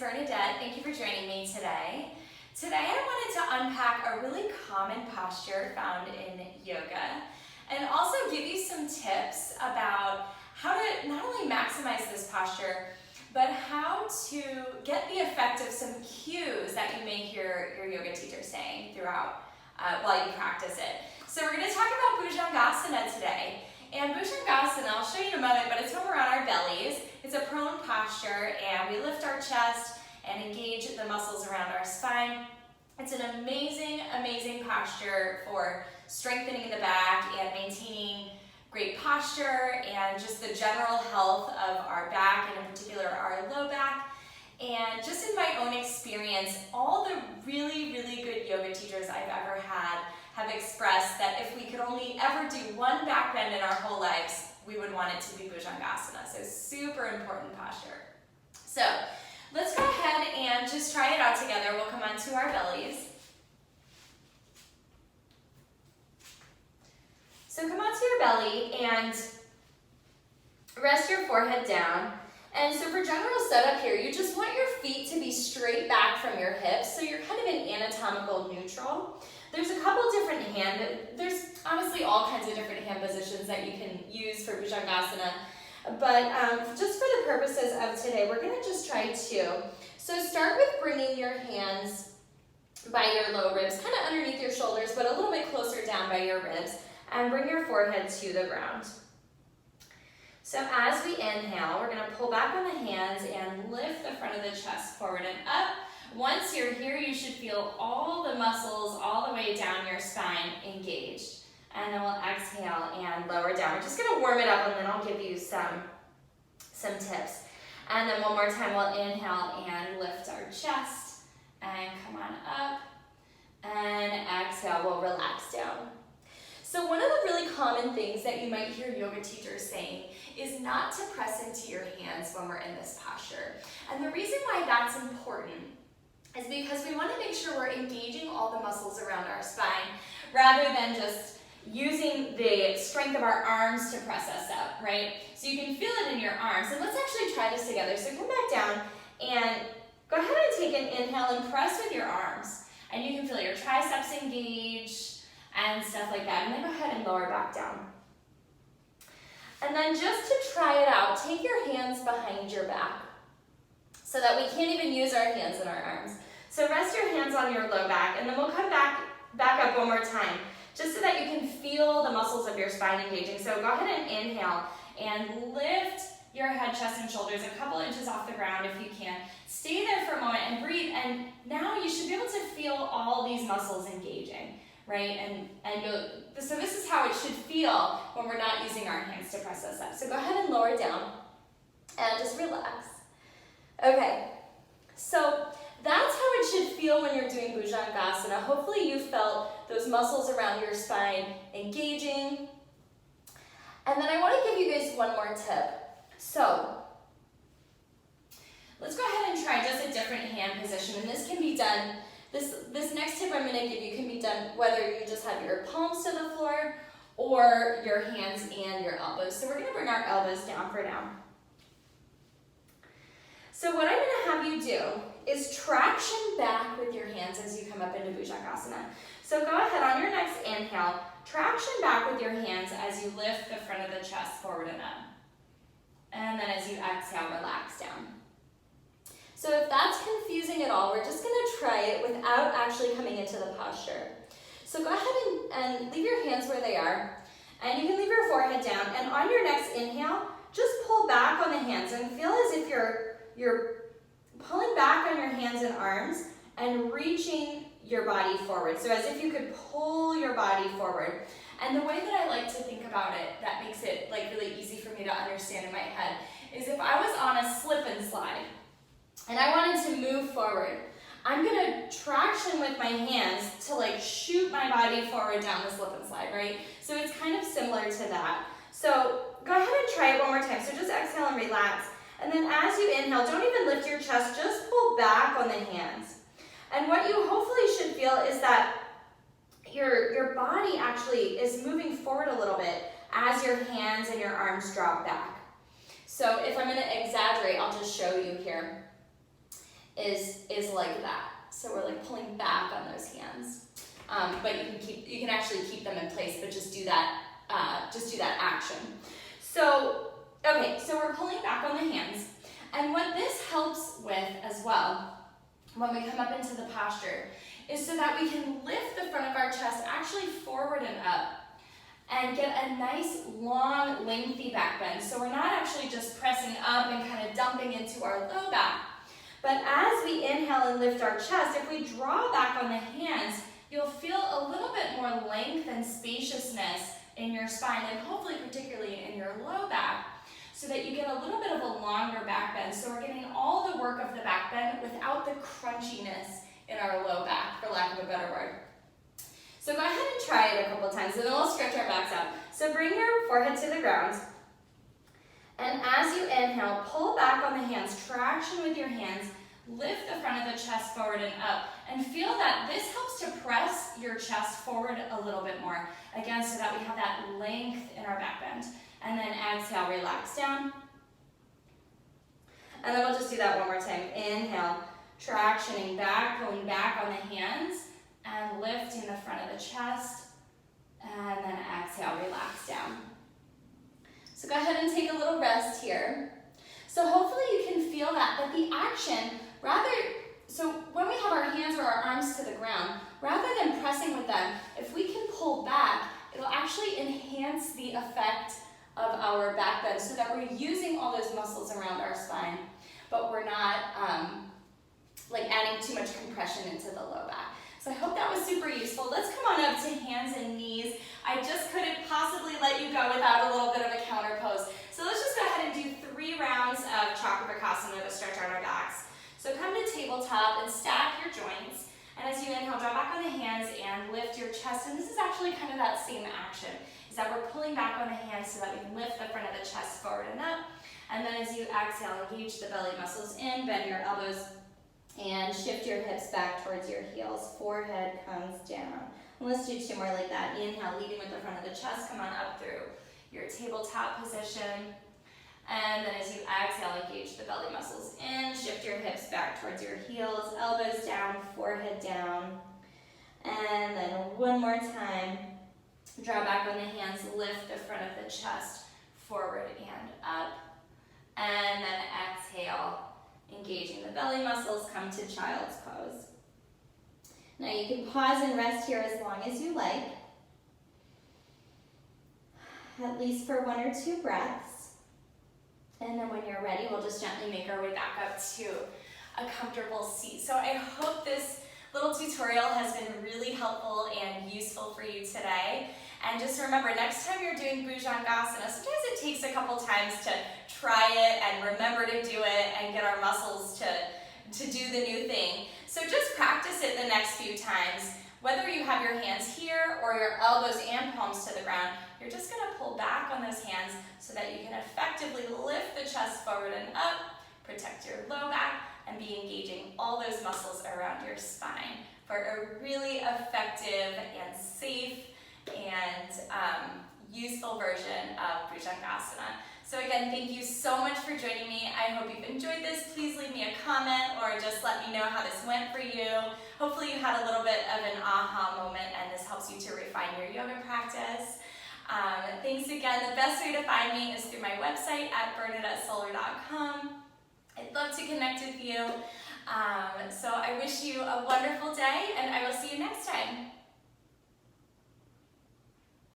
Bernadette. Thank you for joining me today. Today I wanted to unpack a really common posture found in yoga and also give you some tips about how to not only maximize this posture, but how to get the effect of some cues that you may hear your yoga teacher saying throughout while you practice it. So we're going to talk about bhujangasana today. And bhujangasana, I'll show you in a moment, but it's when we're on our bellies. It's a prone posture, and we lift our chest and engage the muscles around our spine. It's an amazing, amazing posture for strengthening the back and maintaining great posture and just the general health of our back, and in particular our low back. And just in my own experience, all the really, really good yoga teachers I've ever had have expressed that if we could only ever do one back bend in our whole lives, we would want it to be bhujangasana. So super important posture. So let's go ahead and just try it out together. We'll come onto our bellies. So come onto your belly and rest your forehead down. And so for general setup here, you just want your feet to be straight back from your hips, so you're kind of in anatomical neutral. There's a couple different there's honestly all kinds of different hand positions that you can use for bhujangasana, but just for the purposes of today, we're gonna just try two. So start with bringing your hands by your low ribs, kind of underneath your shoulders, but a little bit closer down by your ribs, and bring your forehead to the ground. So as we inhale, we're gonna pull back on the hands and lift the front of the chest forward and up. Once you're here, you should feel all the muscles all the way down your spine engaged. And then we'll exhale and lower down. We're just gonna warm it up, and then I'll give you some tips. And then one more time, we'll inhale and lift our chest and come on up. And exhale, we'll relax down. So one of the really common things that you might hear yoga teachers saying is not to press into your hands when we're in this posture. And the reason why that's important is because we want to make sure we're engaging all the muscles around our spine rather than just using the strength of our arms to press us up, right? So you can feel it in your arms. And let's actually try this together. So come back down and go ahead and take an inhale and press with your arms. And you can feel your triceps engaged and stuff like that. And then go ahead and lower back down. And then just to try it out, take your hands behind your back so that we can't even use our hands and our arms. So rest your hands on your low back, and then we'll come back up one more time, just so that you can feel the muscles of your spine engaging. So go ahead and inhale and lift your head, chest, and shoulders a couple inches off the ground if you can. Stay there for a moment and breathe, and now you should be able to feel all these muscles engaging, right? So this is how it should feel when we're not using our hands to press us up. So go ahead and lower down and just relax. Okay, so that's how it should feel when you're doing bhujangasana. Hopefully you felt those muscles around your spine engaging. And then I want to give you guys one more tip. So let's go ahead and try just a different hand position. And this can be done, this next tip I'm going to give you can be done whether you just have your palms to the floor or your hands and your elbows. So we're going to bring our elbows down for now. So what I'm going to have you do is traction back with your hands as you come up into bhujangasana. So go ahead on your next inhale, traction back with your hands as you lift the front of the chest forward and up. And then as you exhale, relax down. So if that's confusing at all, we're just going to try it without actually coming into the posture. So go ahead and leave your hands where they are, and you can leave your forehead down. And on your next inhale, just pull back on the hands and feel as if you're pulling back on your hands and arms and reaching your body forward. So as if you could pull your body forward. And the way that I like to think about it that makes it like really easy for me to understand in my head is if I was on a slip and slide and I wanted to move forward, I'm gonna traction with my hands to like shoot my body forward down the slip and slide, right? So it's kind of similar to that. So go ahead and try it one more time. So just exhale and relax. And then as you inhale, don't even lift your chest, just pull back on the hands. And what you hopefully should feel is that your body actually is moving forward a little bit as your hands and your arms drop back. So if I'm going to exaggerate, I'll just show you here. is like that. So we're like pulling back on those hands. But you can actually keep them in place, but just do that action. So, okay, so we're pulling back on the hands. And what this helps with as well, when we come up into the posture, is so that we can lift the front of our chest actually forward and up and get a nice, long, lengthy back bend. So we're not actually just pressing up and kind of dumping into our low back. But as we inhale and lift our chest, if we draw back on the hands, you'll feel a little bit more length and spaciousness in your spine, and hopefully particularly in your low back, so that you get a little bit of a longer back bend. So we're getting all the work of the back bend without the crunchiness in our low back, for lack of a better word. So go ahead and try it a couple times, and then we'll stretch our backs out. So bring your forehead to the ground, and as you inhale, pull back on the hands, traction with your hands, lift the front of the chest forward and up, and feel that this helps to press your chest forward a little bit more, again, so that we have that length in our back bend. And then exhale, relax down. And then we'll just do that one more time. Inhale, tractioning back, pulling back on the hands, and lifting the front of the chest. And then exhale, relax down. So go ahead and take a little rest here. So hopefully you can feel that the action, so when we have our hands or our arms to the ground, rather than pressing with them, if we can pull back, it'll actually enhance the effect of our back bend, so that we're using all those muscles around our spine, but we're not like adding too much compression into the low back. So I hope that was super useful. Let's come on up to hands and knees. I just couldn't possibly let you go without a little bit of a counter pose. So let's just go ahead and do 3 rounds of cobra to stretch out our backs. So come to tabletop and stack your joints. And as you inhale, draw back on the hands and lift your chest. And this is actually kind of that same action, is that we're pulling back on the hands so that we can lift the front of the chest forward and up. And then as you exhale, engage the belly muscles in, bend your elbows, and shift your hips back towards your heels. Forehead comes down. And let's do 2 more like that. Inhale, leading with the front of the chest. Come on up through your tabletop position. And then as you exhale, engage the belly muscles in, shift your hips back towards your heels, elbows down, forehead down. And then one more time, draw back on the hands, lift the front of the chest forward and up. And then exhale, engaging the belly muscles, come to child's pose. Now you can pause and rest here as long as you like, at least for 1 or 2 breaths. And then when you're ready, we'll just gently make our way back up to a comfortable seat. So I hope this little tutorial has been really helpful and useful for you today. And just remember, next time you're doing bhujangasana, sometimes it takes a couple times to try it and remember to do it and get our muscles to do the new thing. So just practice it the next few times. Whether you have your hands here or your elbows and palms to the ground, you're just going to pull back on those hands so that you can effectively lift the chest forward and up, protect your low back, and be engaging all those muscles around your spine for a really effective and safe and useful version of bhujangasana. So again, thank you so much for joining me. I hope you've enjoyed this. Please leave me a comment or just let me know how this went for you. Hopefully you had a little bit of an aha moment and this helps you to refine your yoga practice. Thanks again. The best way to find me is through my website at bernadettesoler.com. I'd love to connect with you. So I wish you a wonderful day and I will see you next time.